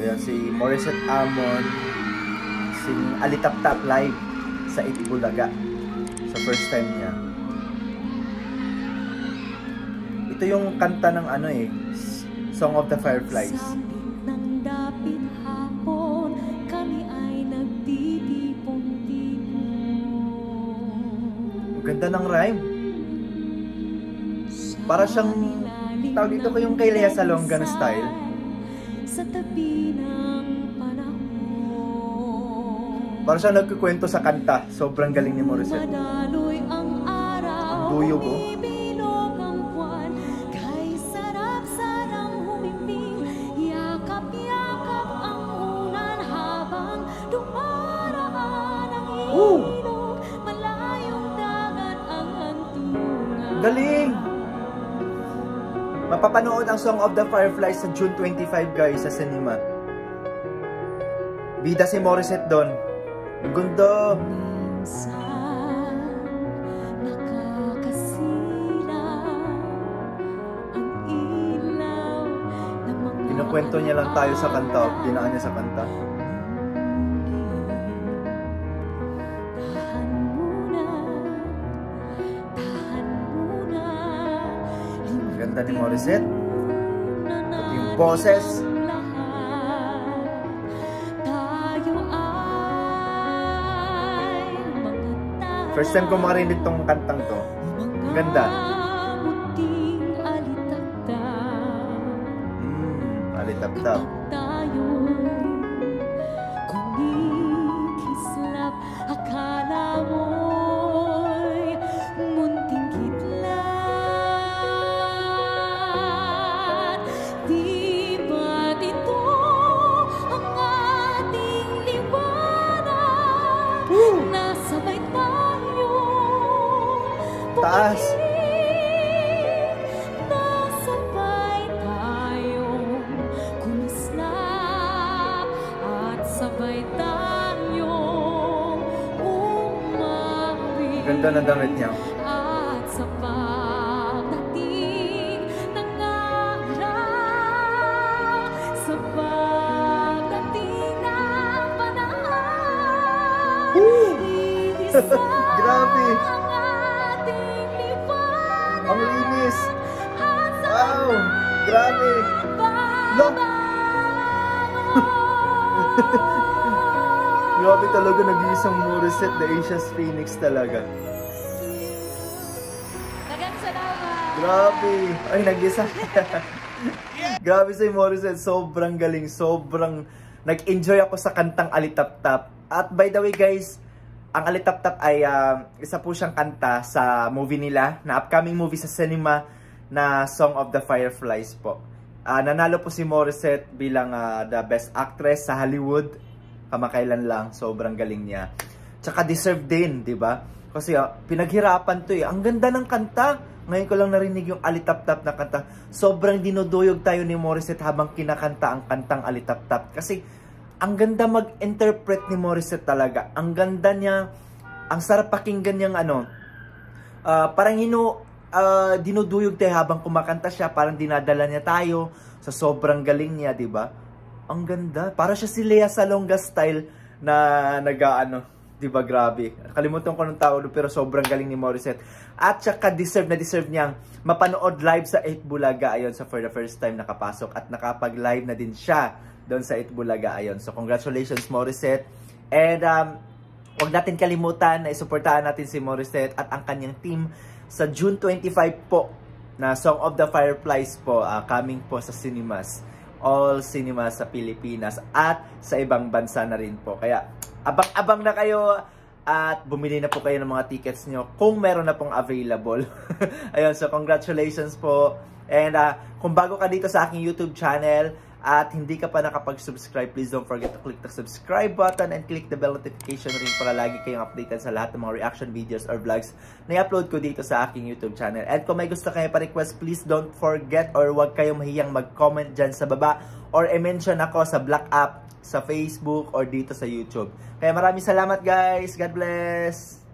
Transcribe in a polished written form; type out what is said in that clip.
Ayan, si Morissette Amon sing Alitap-Tap live sa Itbulaga sa first time niya. Ito yung kanta ng ano eh, Song of the Fireflies. Ganda ng rhyme. Para siyang tawag dito ko yung kay Lea Salonga na style. Para siyang nagkukwento sa kanta. Sobrang galing ni Morissette. Ang duyog oh. Galing! Mapapanood ang Song of the Fireflies sa June 25 guys sa cinema. Bida si Morissette doon. Ang ganda! Kinukwento niya lang tayo sa kanta. Dinaan niya sa kanta. Ganda ni Morissette. Pati yung boses. First time ko makarinig tong kantang to. Ganda. Alitap-tap. Taas. Nasabay tayong kumislap at sabay tayong umawi. Ganda na damit niya. At sa pagdating ng araw, sa pagdating ng panahon, grabe. Ang linis. Wow. Grabe. Look. Grabe talaga, nag-iisang Morissette, the Asia's Phoenix talaga. Daghang salamat. Grabe. Ay, nag-isa. Grabe si Morissette. Sobrang galing. Sobrang nag-enjoy ako sa kantang Alitap-Tap. At by the way guys, ang Alitap-Tap ay isa po siyang kanta sa movie nila, na upcoming movie sa cinema na Song of the Fireflies po. Nanalo po si Morissette bilang the best actress sa Hollywood. Kamakailan lang, sobrang galing niya. Tsaka deserve din, di ba? Kasi pinaghirapan to eh. Ang ganda ng kanta. Ngayon ko lang narinig yung Alitap-Tap na kanta. Sobrang dinuduyog tayo ni Morissette habang kinakanta ang kantang Alitap-Tap. Kasi ang ganda mag-interpret ni Morissette talaga. Ang ganda niya. Ang sarap pakinggan niyang ano. Parang dinuduyog tayo habang kumakanta siya. Parang dinadala niya tayo sa sobrang galing niya, di ba? Ang ganda. Para siya si Lea Salonga style na di ba, grabe. Kalimutan ko ng tao pero sobrang galing ni Morissette. At saka deserve niyang mapanood live sa Itbulaga ayon sa for the first time nakapasok at nakapag-live na din siya doon sa Itbulaga ayon. So congratulations Morissette. And huwag natin kalimutan na isuportahan natin si Morissette at ang kanyang team sa June 25 po na Song of the Fireflies po coming po sa cinemas. All cinemas sa Pilipinas at sa ibang bansa na rin po. Kaya abang-abang na kayo at bumili na po kayo ng mga tickets nyo kung meron na pong available. Ayun, so congratulations po. And kung bago ka dito sa aking YouTube channel at hindi ka pa nakapag-subscribe, please don't forget to click the subscribe button and click the bell notification ring para lagi kayong updated sa lahat ng mga reaction videos or vlogs na i-upload ko dito sa aking YouTube channel. And kung may gusto kayo pa-request, please don't forget or huwag kayong mahiyang mag-comment dyan sa baba or i-mention ako sa Black App, sa Facebook or dito sa YouTube. Kaya maraming salamat guys. God bless!